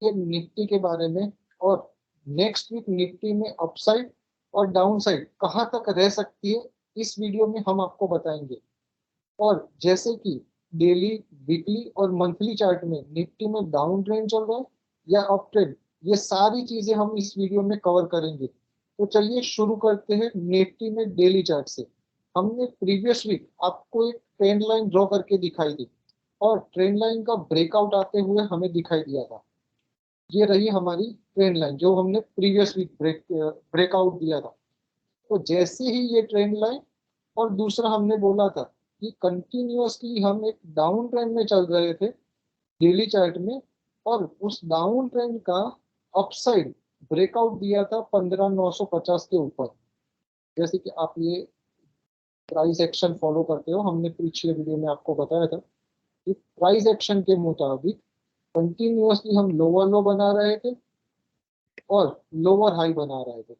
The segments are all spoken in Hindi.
ये निफ्टी के बारे में, और नेक्स्ट वीक निफ्टी में अपसाइड और डाउनसाइड कहाँ तक रह सकती है इस वीडियो में हम आपको बताएंगे। और जैसे कि डेली, वीकली और मंथली चार्ट में निफ्टी में डाउन ट्रेंड चल रहा है या अप ट्रेंड, ये सारी चीजें हम इस वीडियो में कवर करेंगे। तो चलिए शुरू करते हैं निफ्टी में डेली चार्ट से। हमने प्रीवियस वीक आपको एक ट्रेंड लाइन ड्रॉ करके दिखाई दी, और ट्रेंड लाइन का ब्रेकआउट आते हुए हमें दिखाई दिया था। ये रही हमारी ट्रेंड लाइन जो हमने प्रीवियस वीक ब्रेकआउट दिया था। तो जैसे ही ये ट्रेंड लाइन, और दूसरा हमने बोला था कि कंटिन्यूअसली हम एक डाउन ट्रेंड में चल रहे थे डेली चार्ट में, और उस डाउन ट्रेंड का अपसाइड ब्रेकआउट दिया था 15,950 के ऊपर। जैसे कि आप ये प्राइस एक्शन फॉलो करते हो, हमने पिछले वीडियो में आपको बताया था कि प्राइस एक्शन के मुताबिक कंटिन्यूअसली हम लोअर लो बना रहे थे और लोअर हाई बना रहे थे।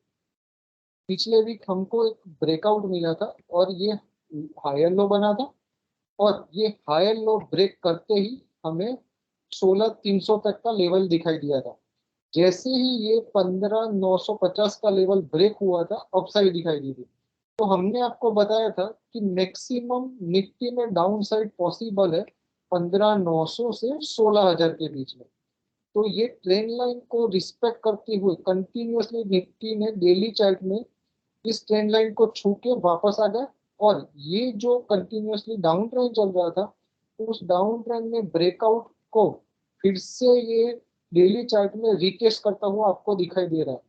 पिछले वीक हमको एक ब्रेकआउट मिला था और ये हायर लो बना था, और ये हायर लो ब्रेक करते ही हमें 16,300 तक का लेवल दिखाई दिया था। जैसे ही ये 15,950 का लेवल ब्रेक हुआ था, अपसाइड दिखाई दी थी। तो हमने आपको बताया था कि मैक्सिमम निफ्टी में डाउन साइड पॉसिबल है 15,900 से 16,000 के बीच में। तो ये ट्रेंड लाइन को रिस्पेक्ट करते हुए कंटिन्यूअसली निफ्टी ने डेली चार्ट में इस ट्रेंड लाइन को छू के वापस आ गया, और ये जो कंटिन्यूअसली डाउन ट्रेंड चल रहा था, तो उस डाउन ट्रेंड में ब्रेकआउट को फिर से ये डेली चार्ट में रिटेस्ट करता हुआ आपको दिखाई दे रहा है।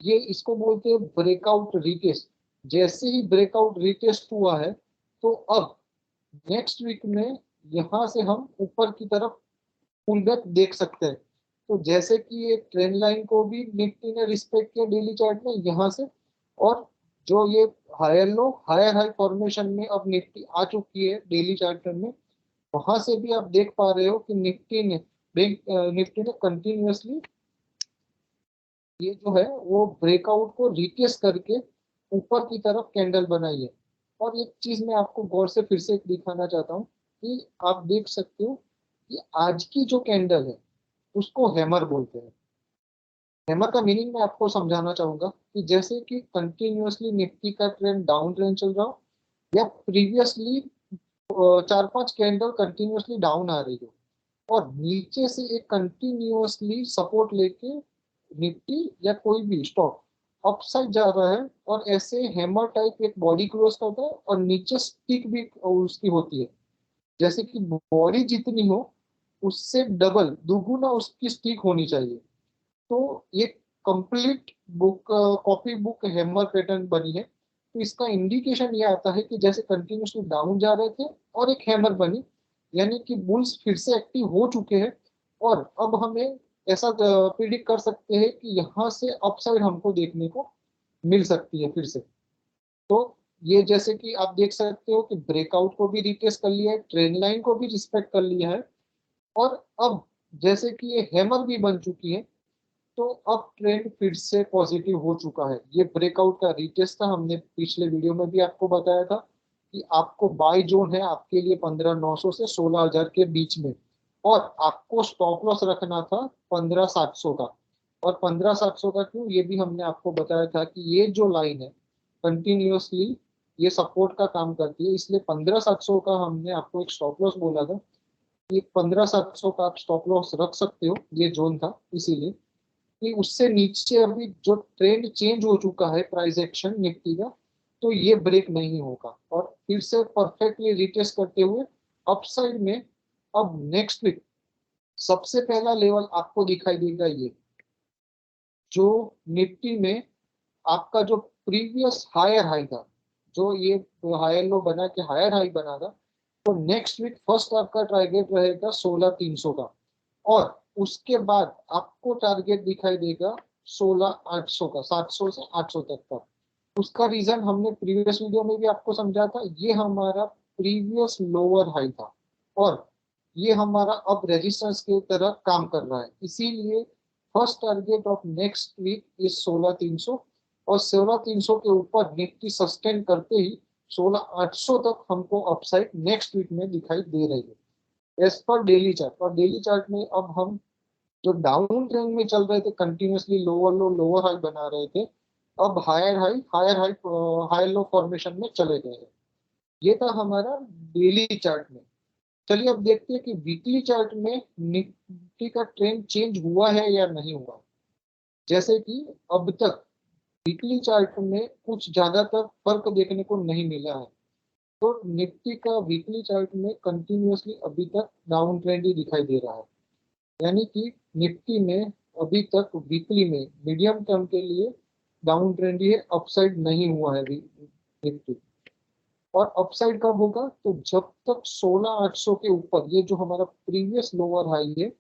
ये इसको बोलते हैं ब्रेकआउट रिटेस्ट। जैसे ही ब्रेकआउट रिटेस्ट हुआ है, तो अब नेक्स्ट वीक में यहाँ से हम ऊपर की तरफ पुल बैक देख सकते हैं। तो जैसे कि ये ट्रेंड लाइन को भी निफ्टी ने रिस्पेक्ट किया डेली चार्ट में यहाँ से, और जो ये higher low higher high formation में अब निफ्टी आ चुकी है डेली चार्ट में, वहां से भी आप देख पा रहे हो कि निफ्टी ने कंटिन्यूअसली ये जो है वो ब्रेकआउट को रिटेस्ट करके ऊपर की तरफ कैंडल बनाई है। और एक चीज मैं आपको गौर से फिर से दिखाना चाहता हूँ कि आप देख सकते हो कि आज की जो कैंडल है उसको हैमर बोलते हैं। हैमर का मीनिंग मैं आपको समझाना चाहूंगा कि जैसे कि कंटिन्यूअसली निफ्टी का ट्रेंड डाउन ट्रेंड चल रहा हो, या प्रीवियसली 4-5 कैंडल कंटिन्यूअसली डाउन आ रही हो, और नीचे से एक कंटिन्यूअसली सपोर्ट लेके निफ्टी या कोई भी स्टॉक अपसाइड जा रहा है, और ऐसे हैमर टाइप एक बॉडी क्लोज करता है और नीचे स्टिक भी उसकी होती है। जैसे कि बॉडी जितनी हो उससे डबल दुगुना उसकी स्टिक होनी चाहिए। तो ये complete book copy book hammer pattern बनी है। तो इसका इंडिकेशन ये आता है कि जैसे कंटिन्यूसली डाउन जा रहे थे और एक हैमर बनी, यानी कि बुल्स फिर से एक्टिव हो चुके हैं, और अब हमें ऐसा प्रिडिक्ट कर सकते हैं कि यहाँ से अपसाइड हमको देखने को मिल सकती है फिर से। तो ये जैसे कि आप देख सकते हो कि ब्रेकआउट को भी रिटेस्ट कर लिया है, ट्रेंड लाइन को भी रिस्पेक्ट कर लिया है, और अब जैसे कि ये हैमर भी बन चुकी है, तो अब ट्रेंड फिर से पॉजिटिव हो चुका है। ये ब्रेकआउट का रिटेस्ट था, हमने पिछले वीडियो में भी आपको बताया था कि आपको बाय जोन है आपके लिए 15,900 से 16,000 के बीच में, और आपको स्टॉप लॉस रखना था 15,700 का। और 15,700 का क्यों, ये भी हमने आपको बताया था कि ये जो लाइन है कंटिन्यूअसली ये सपोर्ट का काम करती है, इसलिए 15,700 का हमने आपको एक स्टॉप लॉस बोला था कि 15,700 का आप स्टॉप लॉस रख सकते हो, ये जोन था। इसीलिए कि उससे नीचे अभी जो ट्रेंड चेंज हो चुका है प्राइस एक्शन निफ्टी का, तो ये ब्रेक नहीं होगा, और फिर से परफेक्टली रिटेस्ट करते हुए अपसाइड में अब नेक्स्ट वीक सबसे पहला लेवल आपको दिखाई देगा ये, जो निफ्टी में आपका जो प्रीवियस हायर हाई था, जो ये हायर लो बना के हायर हाई बना था, तो नेक्स्ट वीक फर्स्ट आपका टारगेट रहेगा 16,300 का, और उसके बाद आपको टारगेट दिखाई देगा 16,800 का, 700 से 800 तक का। उसका रीजन हमने प्रीवियस वीडियो में भी आपको समझा था, ये हमारा प्रीवियस लोअर हाई था, और ये हमारा अब रेजिस्टेंस की तरह काम कर रहा है। इसीलिए first target of next week is 16,300, और 16,300 के ऊपर निफ्टी सस्टेन करते ही 16,800 तक हमको अपसाइड नेक्स्ट वीक में दिखाई दे रही है एज पर डेली चार्ट। और डेली चार्ट में अब हम जो डाउन ट्रेंड में चल रहे थे, कंटिन्यूअसली लोअर लो लोअर हाई बना रहे थे, अब हायर लो फॉर्मेशन में चले गए हैं। ये था हमारा डेली चार्ट में। चलिए अब देखते हैं कि वीकली चार्ट में निफ्टी का ट्रेंड चेंज हुआ है या नहीं हुआ। जैसे कि अब तक वीकली चार्ट में कुछ ज्यादातर फर्क देखने को नहीं मिला है। तो निफ्टी का वीकली चार्ट में कंटिन्यूअसली अभी तक डाउन ट्रेंड ही दिखाई दे रहा है। यानी कि निफ्टी में अभी तक वीकली में मीडियम टर्म के लिए डाउन ट्रेंड ही है, अपसाइड नहीं हुआ है निफ्टी। और अपसाइड कब होगा, तो जब तक 16,800 के ऊपर, ये जो हमारा प्रीवियस लोअर हाई है,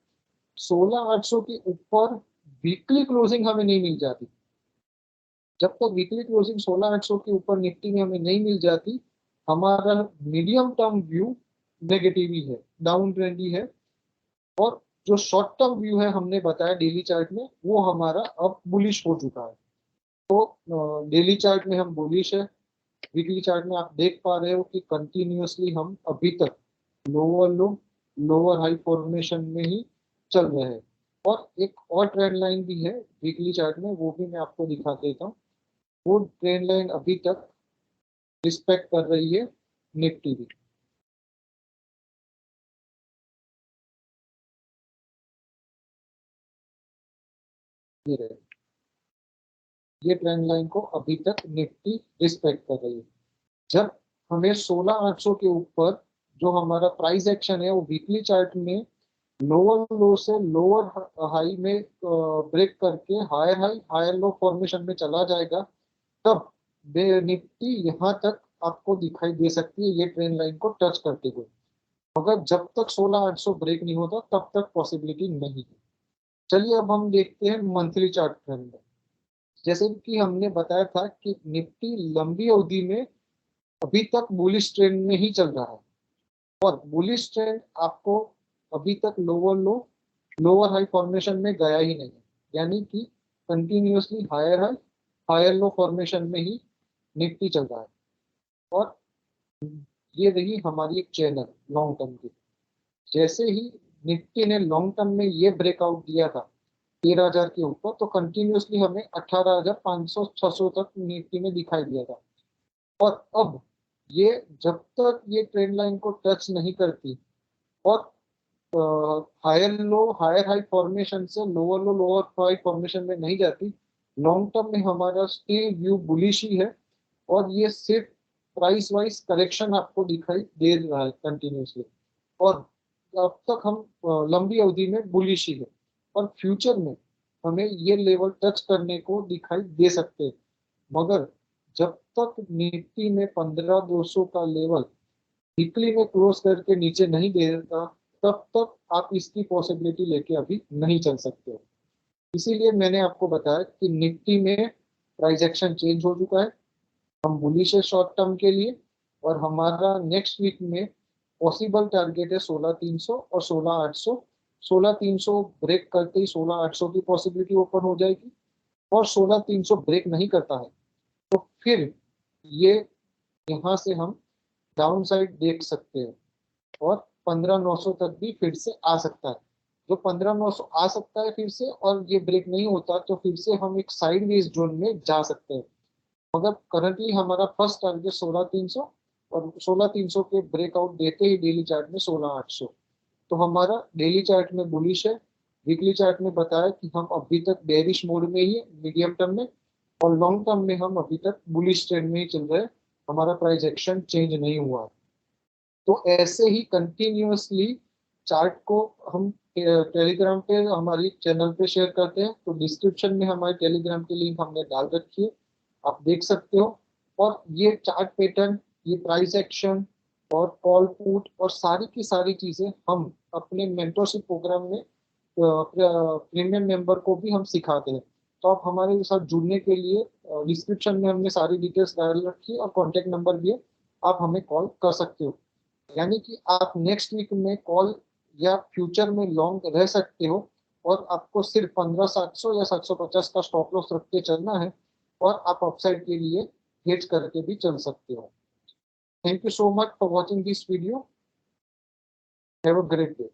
16,800 के ऊपर वीकली क्लोजिंग हमें नहीं मिल जाती। जब तक वीकली क्लोजिंग 16,800 के ऊपर निफ्टी में हमें नहीं मिल जाती, हमारा मीडियम टर्म व्यू नेगेटिव ही है, डाउन ट्रेंड ही है। और जो शॉर्ट टर्म व्यू है हमने बताया डेली चार्ट में, वो हमारा अब बुलिश हो चुका है। तो डेली चार्ट में हम बुलिश है। वीकली चार्ट में आप देख पा रहे हो कि कंटिन्यूअसली हम अभी तक लोअर लो लोअर हाई फॉर्मेशन में ही चल रहे हैं। और एक और ट्रेंड लाइन भी है वीकली चार्ट में, वो भी मैं आपको दिखा देता हूँ। वो ट्रेंड लाइन अभी तक रिस्पेक्ट कर रही है निफ्टी भी। ये रहे, ये ट्रेंड लाइन को अभी तक निफ्टी रिस्पेक्ट कर रही है। जब हमें 16,800 के ऊपर जो हमारा प्राइस एक्शन है वो वीकली चार्ट में लोअर लो से लोअर हाई में ब्रेक करके हायर हायर लो फॉर्मेशन में चला जाएगा, तब निफ्टी यहाँ तक आपको दिखाई दे सकती है ये ट्रेंड लाइन को टच करते हुए। मगर जब तक 16,800 ब्रेक नहीं होता तब तक पॉसिबिलिटी नहीं है। चलिए अब हम देखते हैं मंथली चार्ट ट्रेंड में। जैसे कि हमने बताया था कि निफ्टी लंबी अवधि में अभी तक बुलिश ट्रेंड में ही चल रहा है। और बुलिश ट्रेंड आपको अभी तक लोअर लो लोअर हाई फॉर्मेशन में गया ही नहीं है। यानी कि कंटिन्यूअसली हायर लो फॉर्मेशन में ही निफ्टी चल रहा है। और ये रही हमारी एक चैनल लॉन्ग टर्म की। जैसे ही निफ्टी ने लॉन्ग टर्म में ये ब्रेकआउट दिया था 13,000 के ऊपर, तो कंटिन्यूअसली हमें 18,500 600 तक निफ्टी में दिखाई दिया था। और अब ये जब तक ये ट्रेंड लाइन को टच नहीं करती और हायर हाई फॉर्मेशन से लोअर लो लोअर हाई फॉर्मेशन में नहीं जाती, लॉन्ग टर्म में हमारा स्टिल व्यू बुलिश ही है। और ये सिर्फ प्राइस वाइज करेक्शन आपको दिखाई दे रहा है कंटिन्यूसली। और अब तक हम लंबी अवधि में बुलिश ही है। और फ्यूचर में हमें ये लेवल टच करने को दिखाई दे सकते हैं। मगर जब तक निफ्टी में 15,200 का लेवल वीकली में क्लोज करके नीचे नहीं दे देता, तब तक आप इसकी पॉसिबिलिटी लेके अभी नहीं चल सकते हो। इसीलिए मैंने आपको बताया कि निफ्टी में प्राइस एक्शन चेंज हो चुका है, हम बुलिश है शॉर्ट टर्म के लिए। और हमारा नेक्स्ट वीक में पॉसिबल टारगेट है 16,300 और 16,800। 16,300 ब्रेक करते ही 16,800 की पॉसिबिलिटी ओपन हो जाएगी। और 16,300 ब्रेक नहीं करता है तो फिर ये यहाँ से हम डाउन साइड देख सकते हैं। और 15,900 तक भी फिर से आ सकता है। जो 15,900 आ सकता है फिर से, और ये ब्रेक नहीं होता तो फिर से हम एक साइडवेज जोन में जा सकते हैं। मगर करंटली हमारा फर्स्ट टारगेट 16,300, और 16,300 के ब्रेकआउट देते ही डेली चार्ट में 16,800। तो हमारा डेली चार्ट में बुलिश है। वीकली चार्ट में बताया कि हम अभी तक बेरिश मोड में ही है मीडियम टर्म में। और लॉन्ग टर्म में हम अभी तक बुलिश ट्रेंड में ही चल रहे हैं, हमारा प्राइस एक्शन चेंज नहीं हुआ। तो ऐसे ही कंटिन्यूअसली चार्ट को हम टेलीग्राम पे हमारी चैनल पे शेयर करते हैं। तो डिस्क्रिप्शन में हमारे टेलीग्राम की लिंक हमने डाल रखी है, आप देख सकते हो। और ये चार्ट पैटर्न, ये प्राइस एक्शन और कॉल पुट और सारी की सारी चीजें हम अपने मेंटरशिप प्रोग्राम में प्रीमियम मेंबर को भी हम सिखाते हैं। तो आप हमारे साथ जुड़ने के लिए डिस्क्रिप्शन में हमने सारी डिटेल्स डाल रखी है और कॉन्टेक्ट नंबर भी है, आप हमें कॉल कर सकते हो। यानी कि आप नेक्स्ट वीक में कॉल या फ्यूचर में लॉन्ग रह सकते हो। और आपको सिर्फ 15,700 या 750 का स्टॉप लॉस रख के चलना है, और आप अपसाइड के लिए हेज करके भी चल सकते हो। Thank you so much for watching this video. Have a great day.